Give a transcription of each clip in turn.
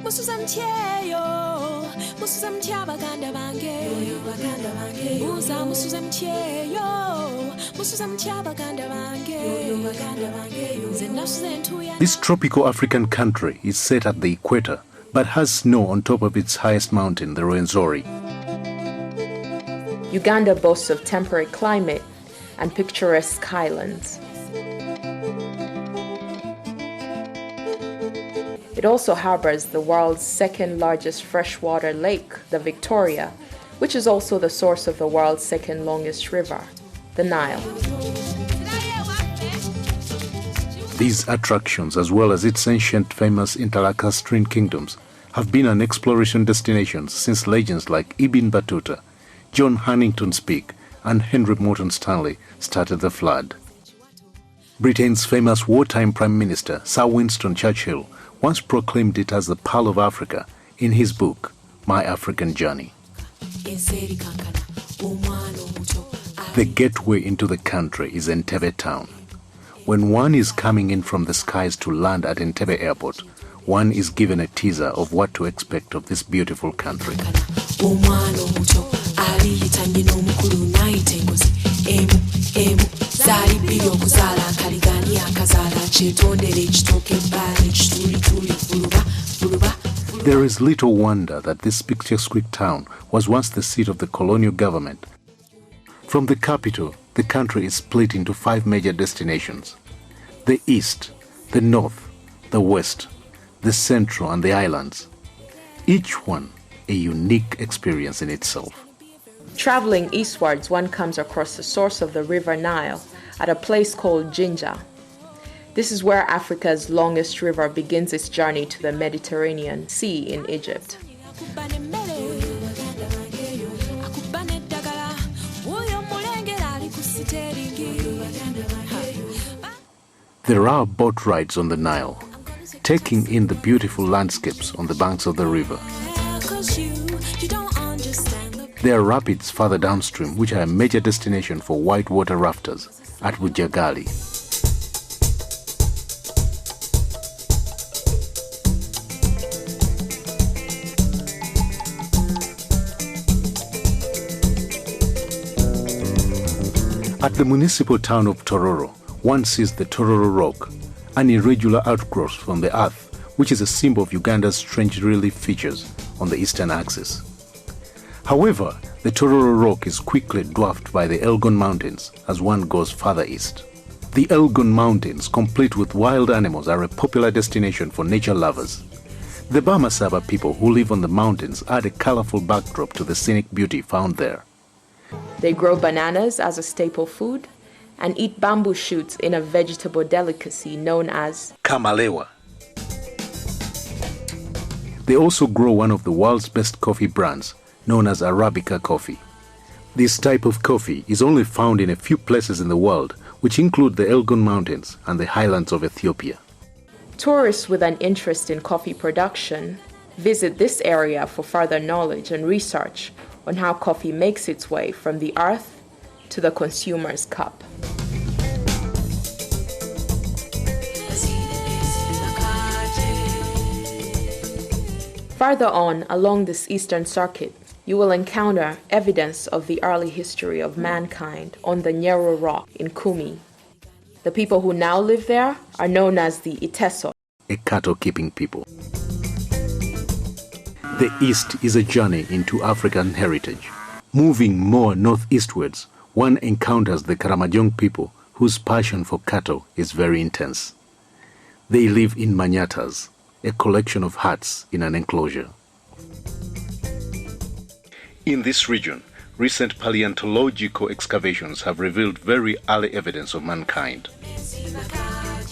This tropical African country is set at the equator, but has snow on top of its highest mountain, the Rwenzori. Uganda boasts of temperate climate and picturesque islands. It also harbors the world's second largest freshwater lake, the Victoria, which is also the source of the world's second longest river, the Nile. These attractions, as well as its ancient famous interlacustrine kingdoms, have been an exploration destination since legends like Ibn Battuta, John Huntington Speke, and Henry Morton Stanley started the flood. Britain's famous wartime Prime Minister, Sir Winston Churchill, once proclaimed it as the Pearl of Africa in his book, My African Journey. The gateway into the country is Entebbe town. When one is coming in from the skies to land at Entebbe Airport, one is given a teaser of what to expect of this beautiful country. There is little wonder that this picturesque town was once the seat of the colonial government. From the capital, the country is split into 5 major destinations: the east, the north, the west, the central, and the islands. Each one a unique experience in itself. Traveling eastwards, one comes across the source of the River Nile at a place called Jinja. This is where Africa's longest river begins its journey to the Mediterranean Sea in Egypt. There are boat rides on the Nile, taking in the beautiful landscapes on the banks of the river. There are rapids further downstream, which are a major destination for whitewater rafters at Bujagali. At the municipal town of Tororo, one sees the Tororo Rock, an irregular outgrowth from the earth, which is a symbol of Uganda's strange relief features on the eastern axis. However, the Tororo Rock is quickly dwarfed by the Elgon Mountains as one goes further east. The Elgon Mountains, complete with wild animals, are a popular destination for nature lovers. The Bamasaba people who live on the mountains add a colorful backdrop to the scenic beauty found there. They grow bananas as a staple food and eat bamboo shoots in a vegetable delicacy known as kamalewa. They also grow one of the world's best coffee brands, known as Arabica coffee. This type of coffee is only found in a few places in the world, which include the Elgon Mountains and the highlands of Ethiopia. Tourists with an interest in coffee production visit this area for further knowledge and research on how coffee makes its way from the earth to the consumer's cup. Further on along this eastern circuit, you will encounter evidence of the early history of mankind on the Nyeru Rock in Kumi. The people who now live there are known as the Iteso, a cattle-keeping people. The East is a journey into African heritage. Moving more northeastwards, one encounters the Karamojong people whose passion for cattle is very intense. They live in manyatas, a collection of huts in an enclosure. In this region, recent paleontological excavations have revealed very early evidence of mankind.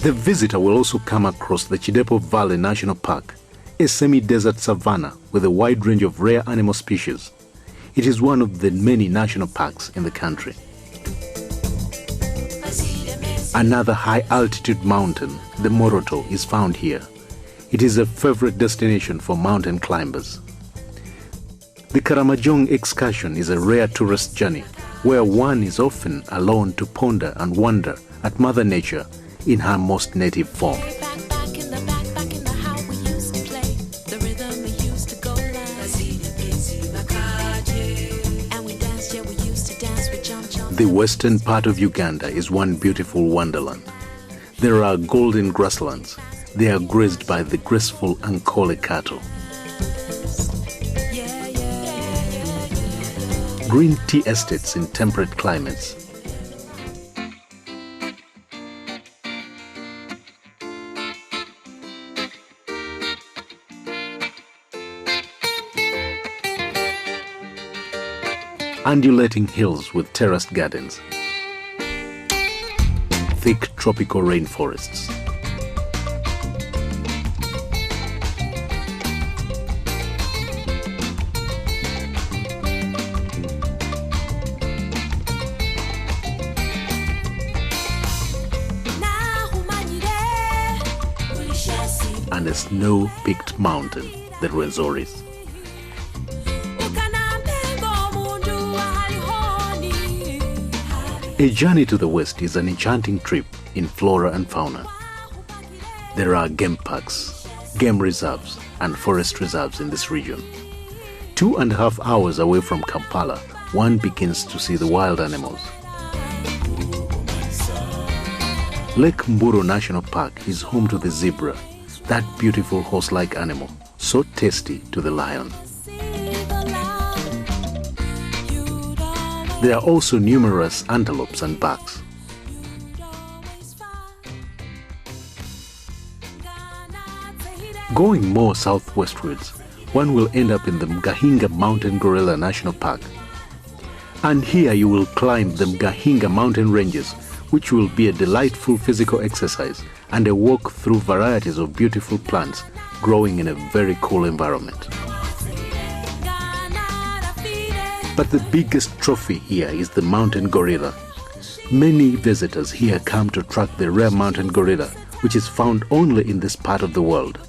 The visitor will also come across the Chidepo Valley National Park, a semi-desert savanna with a wide range of rare animal species. It is one of the many national parks in the country. Another high-altitude mountain, the Moroto, is found here. It is a favorite destination for mountain climbers. The Karamojong excursion is a rare tourist journey where one is often alone to ponder and wonder at Mother Nature in her most native form. The western part of Uganda is one beautiful wonderland. There are golden grasslands. They are grazed by the graceful Ankole cattle. Green tea estates in temperate climates. Undulating hills with terraced gardens. Thick tropical rainforests. And a snow-peaked mountain, the Rwenzoris. A journey to the west is an enchanting trip in flora and fauna. There are game parks, game reserves, and forest reserves in this region. 2.5 hours away from Kampala, one begins to see the wild animals. Lake Mburo National Park is home to the zebra, that beautiful horse-like animal, so tasty to the lion. There are also numerous antelopes and bucks. Going more southwestwards, one will end up in the Mgahinga Mountain Gorilla National Park. And here you will climb the Mgahinga mountain ranges, which will be a delightful physical exercise and a walk through varieties of beautiful plants growing in a very cool environment. But the biggest trophy here is the mountain gorilla. Many visitors here come to track the rare mountain gorilla, which is found only in this part of the world.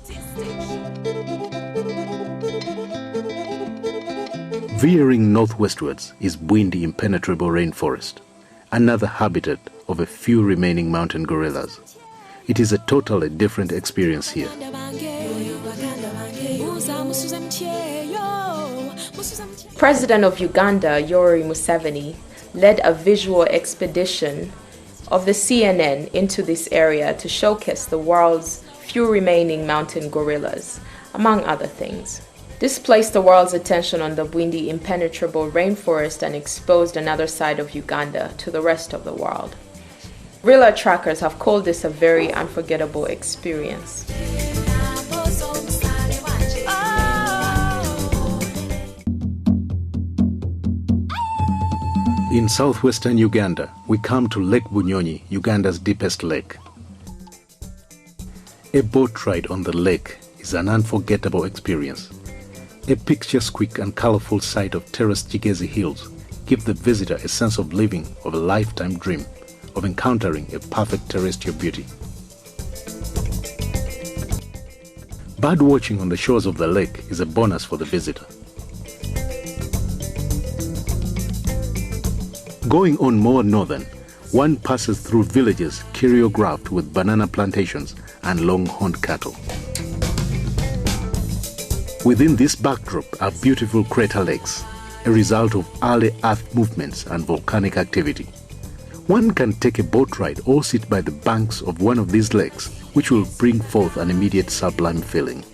Veering northwestwards is Bwindi impenetrable rainforest, another habitat of a few remaining mountain gorillas. It is a totally different experience here. President of Uganda, Yoweri Museveni, led a visual expedition of the CNN into this area to showcase the world's few remaining mountain gorillas, among other things. This placed the world's attention on the Bwindi impenetrable rainforest and exposed another side of Uganda to the rest of the world. Gorilla trackers have called this a very unforgettable experience. In southwestern Uganda, we come to Lake Bunyonyi, Uganda's deepest lake. A boat ride on the lake is an unforgettable experience. A picturesque and colorful sight of terraced Kigezi hills give the visitor a sense of living of a lifetime dream of encountering a perfect terrestrial beauty. Bird watching on the shores of the lake is a bonus for the visitor. Going on more northern, one passes through villages choreographed with banana plantations and long-horned cattle. Within this backdrop are beautiful crater lakes, a result of early earth movements and volcanic activity. One can take a boat ride or sit by the banks of one of these lakes, which will bring forth an immediate sublime feeling.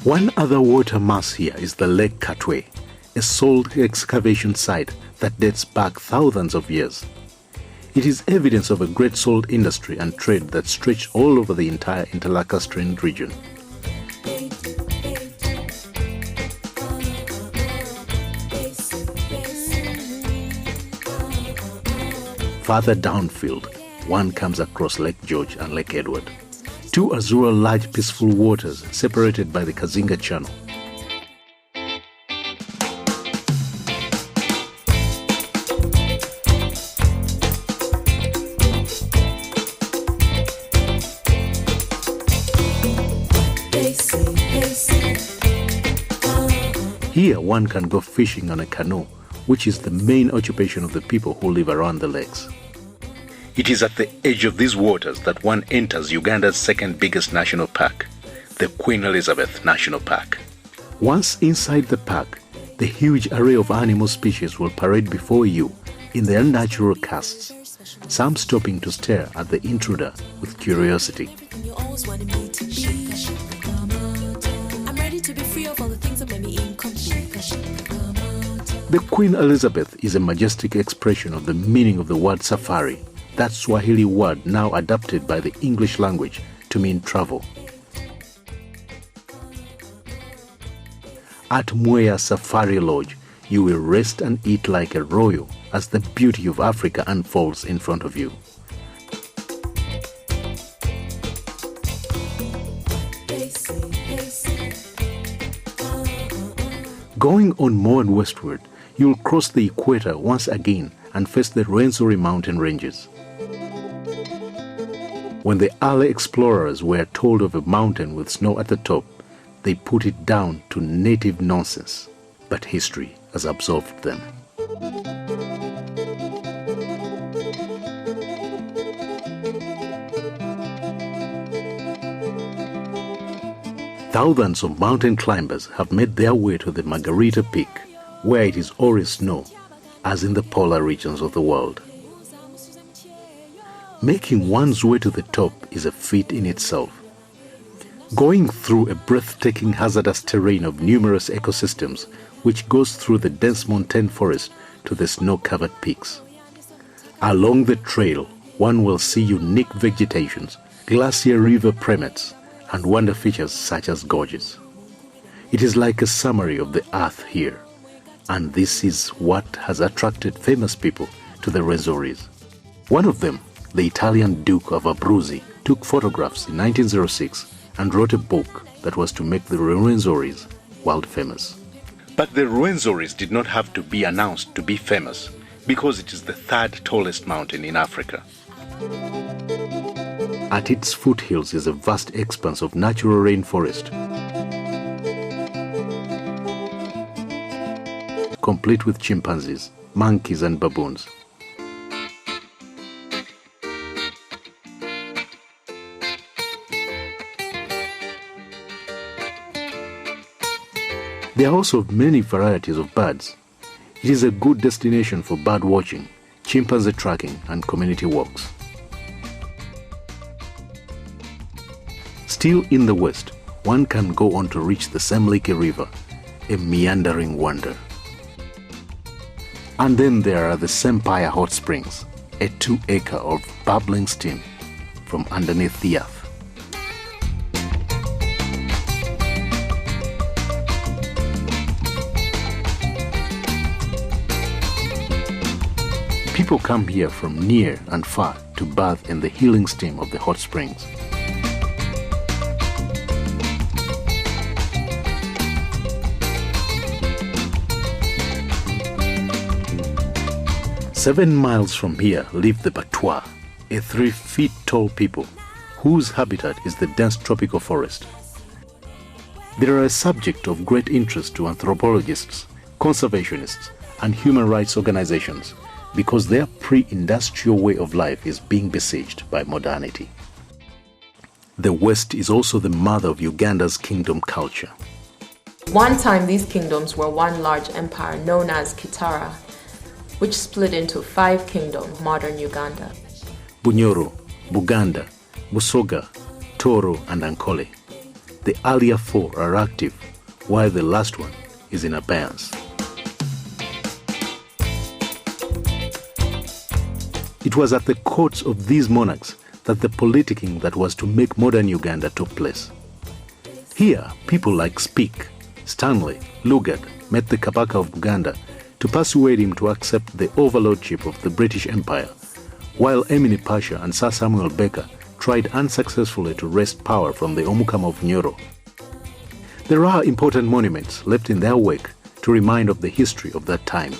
One other water mass here is the Lake Katwe, a salt excavation site that dates back thousands of years. It is evidence of a great salt industry and trade that stretched all over the entire Interlacustrine region. Further downfield, one comes across Lake George and Lake Edward, two azure large peaceful waters separated by the Kazinga Channel. Here one can go fishing on a canoe, which is the main occupation of the people who live around the lakes. It is at the edge of these waters that one enters Uganda's second biggest national park, the Queen Elizabeth National Park. Once inside the park, the huge array of animal species will parade before you in their natural casts, some stopping to stare at the intruder with curiosity. The Queen Elizabeth is a majestic expression of the meaning of the word safari, that Swahili word now adapted by the English language to mean travel. At Mwea Safari Lodge, you will rest and eat like a royal as the beauty of Africa unfolds in front of you. Going on more westward, you'll cross the equator once again and face the Rwenzori Mountain ranges. When the early explorers were told of a mountain with snow at the top, they put it down to native nonsense, but history has absolved them. Thousands of mountain climbers have made their way to the Margarita Peak, where it is always snow, as in the polar regions of the world. Making one's way to the top is a feat in itself. Going through a breathtaking hazardous terrain of numerous ecosystems which goes through the dense montane forest to the snow-covered peaks. Along the trail, one will see unique vegetations, glacier river primates, and wonder features such as gorges. It is like a summary of the earth here, and this is what has attracted famous people to the Rwenzoris. One of them, the Italian Duke of Abruzzi, took photographs in 1906 and wrote a book that was to make the Rwenzoris world famous. But the Rwenzoris did not have to be announced to be famous because it is the third tallest mountain in Africa. At its foothills is a vast expanse of natural rainforest, complete with chimpanzees, monkeys and baboons. There are also many varieties of birds. It is a good destination for bird watching, chimpanzee tracking, and community walks. Still in the west, one can go on to reach the Semliki River, a meandering wonder. And then there are the Sempire Hot Springs, a 2-acre of bubbling steam from underneath the earth. People come here from near and far to bathe in the healing steam of the hot springs. Seven miles from here live the Batwa, a 3-feet-tall people whose habitat is the dense tropical forest. They are a subject of great interest to anthropologists, conservationists, and human rights organizations, because their pre-industrial way of life is being besieged by modernity. The West is also the mother of Uganda's kingdom culture. One time these kingdoms were one large empire known as Kitara, which split into 5 kingdoms, modern Uganda. Bunyoro, Buganda, Busoga, Toro, and Ankole. The earlier 4 are active, while the last one is in abeyance. It was at the courts of these monarchs that the politicking that was to make modern Uganda took place. Here, people like Speke, Stanley, Lugard met the Kabaka of Buganda to persuade him to accept the overlordship of the British Empire, while Emini Pasha and Sir Samuel Baker tried unsuccessfully to wrest power from the Omukama of Nyoro. There are important monuments left in their wake to remind of the history of that time.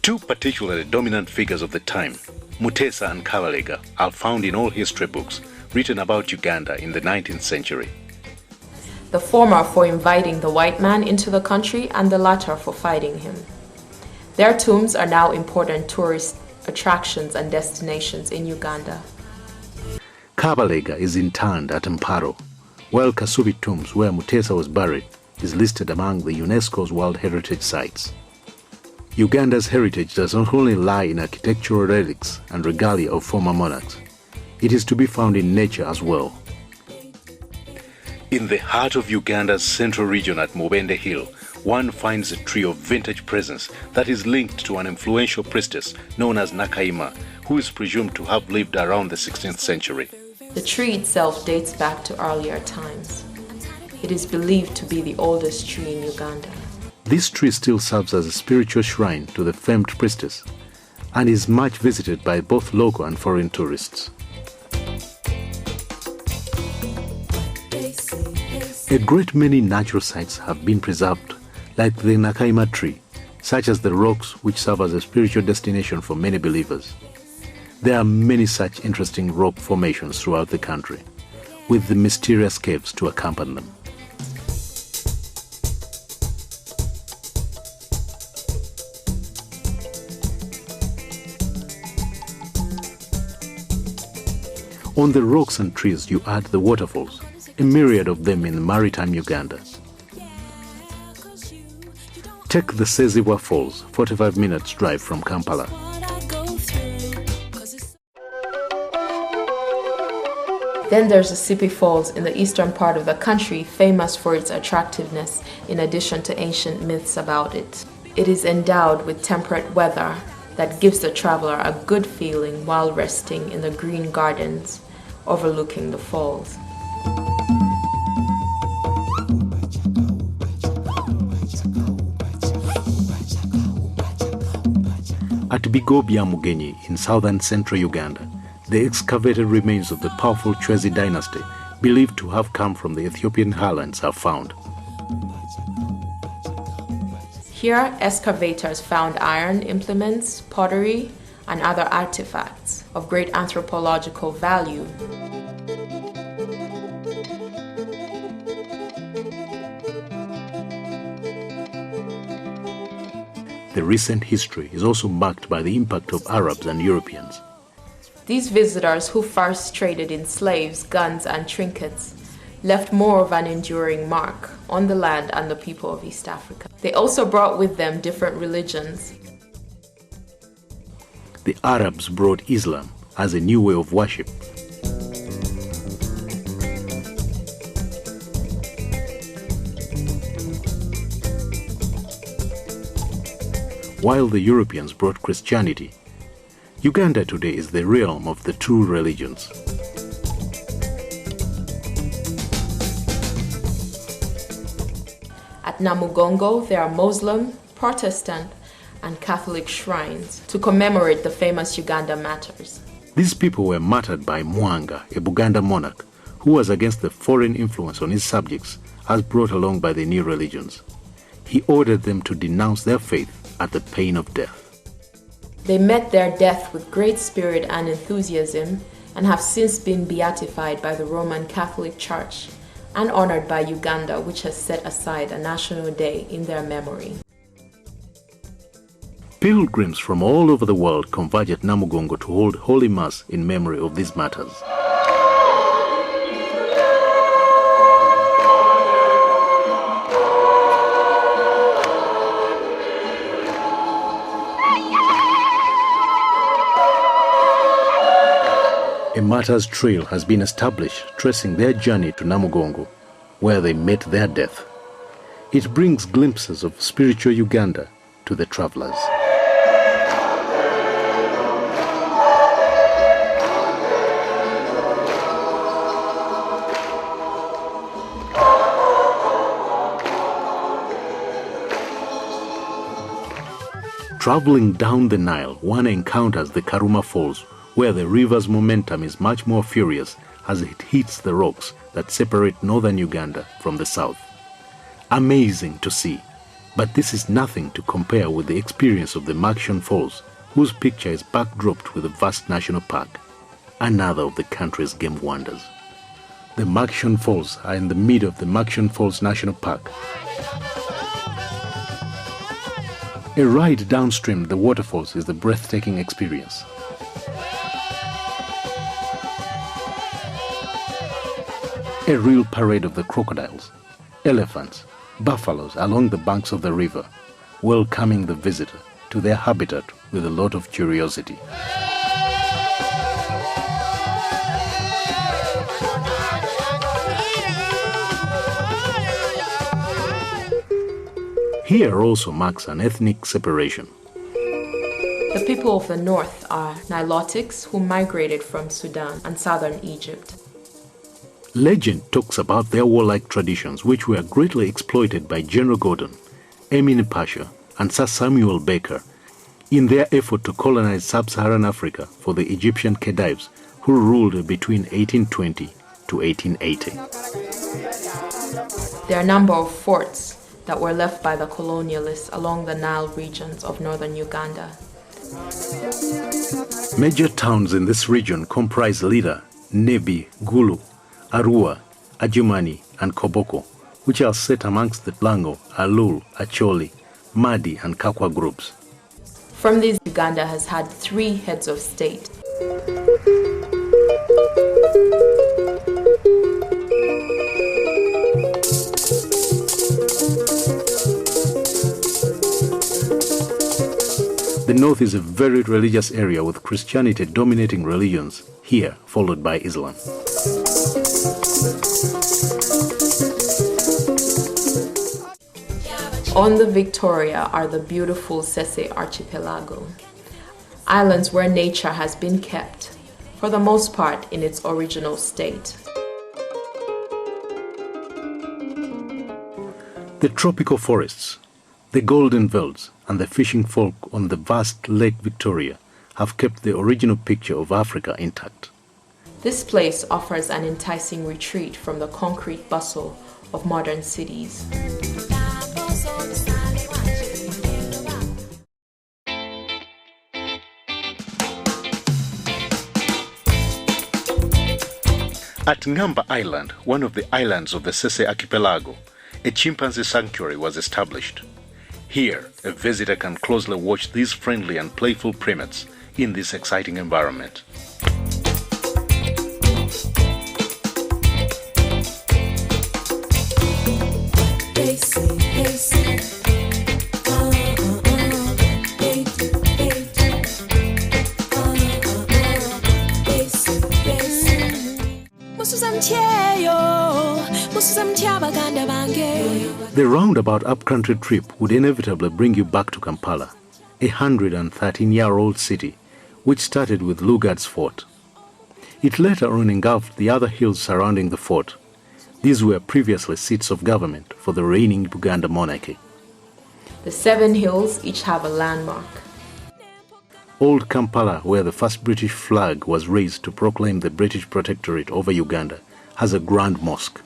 2 particularly dominant figures of the time, Mutesa and Kabalega, are found in all history books written about Uganda in the 19th century. The former for inviting the white man into the country and the latter for fighting him. Their tombs are now important tourist attractions and destinations in Uganda. Kabalega is interred at Mparo, while Kasubi Tombs, where Mutesa was buried, is listed among the UNESCO's World Heritage Sites. Uganda's heritage does not only lie in architectural relics and regalia of former monarchs. It is to be found in nature as well. In the heart of Uganda's central region at Mubende Hill, one finds a tree of vintage presence that is linked to an influential priestess known as Nakaima, who is presumed to have lived around the 16th century. The tree itself dates back to earlier times. It is believed to be the oldest tree in Uganda. This tree still serves as a spiritual shrine to the famed priestess and is much visited by both local and foreign tourists. A great many natural sites have been preserved, like the Nakaima tree, such as the rocks which serve as a spiritual destination for many believers. There are many such interesting rock formations throughout the country, with the mysterious caves to accompany them. On the rocks and trees you add the waterfalls, a myriad of them in maritime Uganda. Take the Sese Falls, 45 minutes drive from Kampala. Then there's the Sipi Falls in the eastern part of the country, famous for its attractiveness in addition to ancient myths about it. It is endowed with temperate weather that gives the traveler a good feeling while resting in the green gardens overlooking the falls. At Bigobya Mugenyi in southern central Uganda, the excavated remains of the powerful Chwezi dynasty, believed to have come from the Ethiopian highlands, are found. Here, excavators found iron implements, pottery, and other artifacts of great anthropological value. The recent history is also marked by the impact of Arabs and Europeans. These visitors, who first traded in slaves, guns, and trinkets, left more of an enduring mark on the land and the people of East Africa. They also brought with them different religions. The Arabs brought Islam as a new way of worship. While the Europeans brought Christianity, Uganda today is the realm of the two religions. At Namugongo, there are Muslim, Protestant, and Catholic shrines to commemorate the famous Uganda martyrs. These people were martyred by Mwanga, a Buganda monarch, who was against the foreign influence on his subjects as brought along by the new religions. He ordered them to denounce their faith at the pain of death. They met their death with great spirit and enthusiasm and have since been beatified by the Roman Catholic Church and honored by Uganda, which has set aside a national day in their memory. Pilgrims from all over the world converge at Namugongo to hold Holy Mass in memory of these martyrs. A martyr's trail has been established tracing their journey to Namugongo, where they met their death. It brings glimpses of spiritual Uganda to the travelers. Traveling down the Nile, one encounters the Karuma Falls, where the river's momentum is much more furious as it hits the rocks that separate northern Uganda from the south. Amazing to see, but this is nothing to compare with the experience of the Makshon Falls, whose picture is backdropped with a vast national park, another of the country's game wonders. The Makshon Falls are in the middle of the Makshon Falls National Park. A ride downstream the waterfalls is the breathtaking experience. A real parade of the crocodiles, elephants, buffaloes along the banks of the river, welcoming the visitor to their habitat with a lot of curiosity. Here also marks an ethnic separation. The people of the north are Nilotics, who migrated from Sudan and southern Egypt. Legend talks about their warlike traditions, which were greatly exploited by General Gordon, Emin Pasha, and Sir Samuel Baker in their effort to colonize sub-Saharan Africa for the Egyptian Khedives, who ruled between 1820 to 1880. There are a number of forts that were left by the colonialists along the Nile regions of northern Uganda. Major towns in this region comprise Lira, Nebi, Gulu, Arua, Adjumani, and Koboko, which are set amongst the Lango, Alul, Acholi, Madi, and Kakwa groups. From these, Uganda has had 3 heads of state. The north is a very religious area with Christianity dominating religions, here followed by Islam. On the Victoria are the beautiful Sese Archipelago, islands where nature has been kept, for the most part, in its original state. The tropical forests, the golden velds, and the fishing folk on the vast Lake Victoria have kept the original picture of Africa intact. This place offers an enticing retreat from the concrete bustle of modern cities. At Ngamba Island, one of the islands of the Sese Archipelago, a chimpanzee sanctuary was established. Here, a visitor can closely watch these friendly and playful primates in this exciting environment. The roundabout upcountry trip would inevitably bring you back to Kampala, a 113-year-old city, which started with Lugard's fort. It later on engulfed the other hills surrounding the fort. These were previously seats of government for the reigning Uganda monarchy. The 7 hills each have a landmark. Old Kampala, where the first British flag was raised to proclaim the British protectorate over Uganda, has a grand mosque.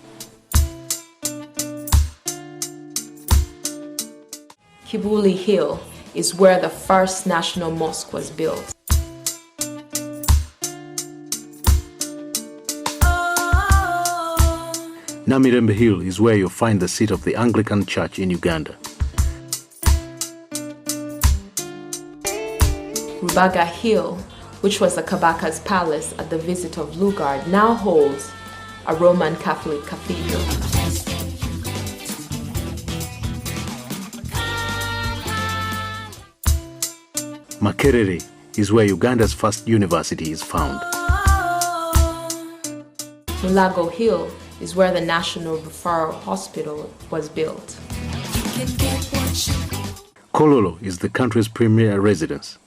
Kibuli Hill is where the first national mosque was built. Namirembe Hill is where you'll find the seat of the Anglican Church in Uganda. Rubaga Hill, which was the Kabaka's palace at the visit of Lugard, now holds a Roman Catholic cathedral. Makerere is where Uganda's first university is found. Mulago Hill is where the National Referral Hospital was built. Kololo is the country's premier residence.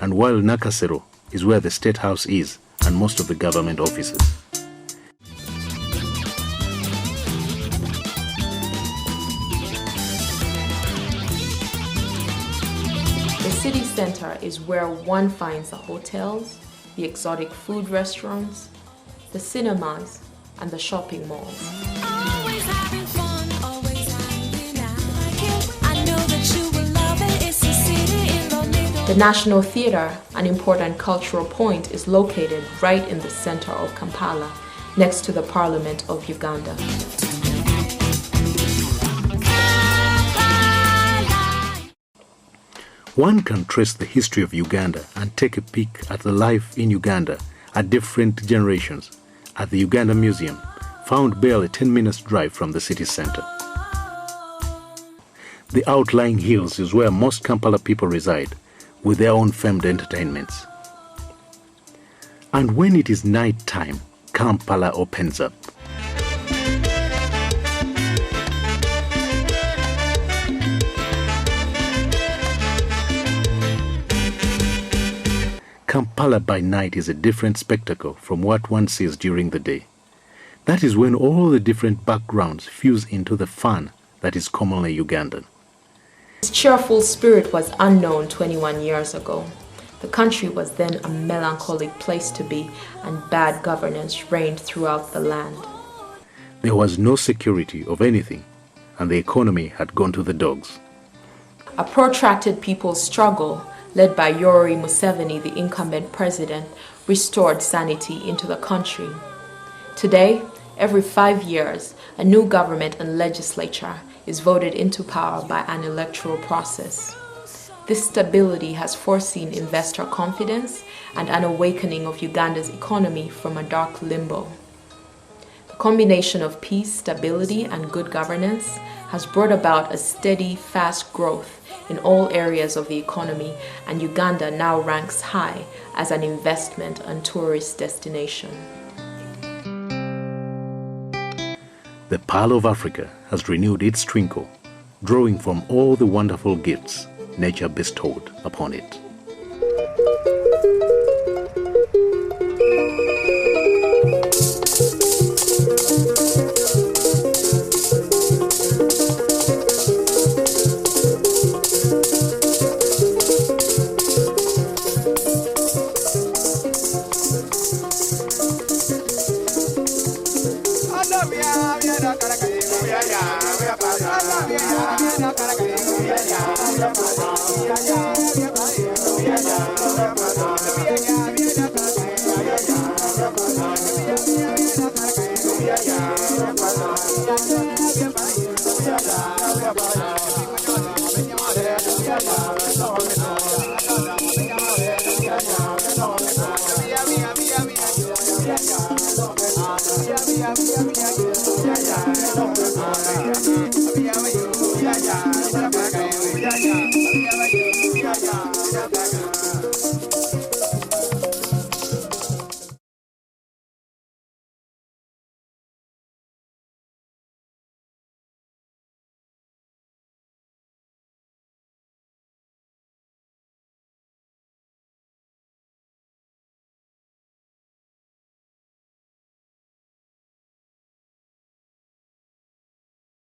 And while Nakasero is where the State House is and most of the government offices. The city center is where one finds the hotels, the exotic food restaurants, the cinemas, and the shopping malls. Always having fun, always hanging out. I know that you will love it. It's a city in the middle. The National Theatre, an important cultural point, is located right in the center of Kampala, next to the Parliament of Uganda. One can trace the history of Uganda and take a peek at the life in Uganda at different generations at the Uganda Museum, found barely 10 minutes drive from the city center. The outlying hills is where most Kampala people reside, with their own famed entertainments. And when it is night time, Kampala opens up. Kampala by night is a different spectacle from what one sees during the day. That is when all the different backgrounds fuse into the fun that is commonly Ugandan. Its cheerful spirit was unknown 21 years ago. The country was then a melancholic place to be, and bad governance reigned throughout the land. There was no security of anything, and the economy had gone to the dogs. A protracted people's struggle, led by Yoweri Museveni, the incumbent president, restored sanity into the country. Today, every 5 years, a new government and legislature is voted into power by an electoral process. This stability has foreseen investor confidence and an awakening of Uganda's economy from a dark limbo. The combination of peace, stability, and good governance has brought about a steady, fast growth in all areas of the economy, and Uganda now ranks high as an investment and tourist destination. The Pearl of Africa has renewed its twinkle, drawing from all the wonderful gifts nature bestowed upon it. Yeah.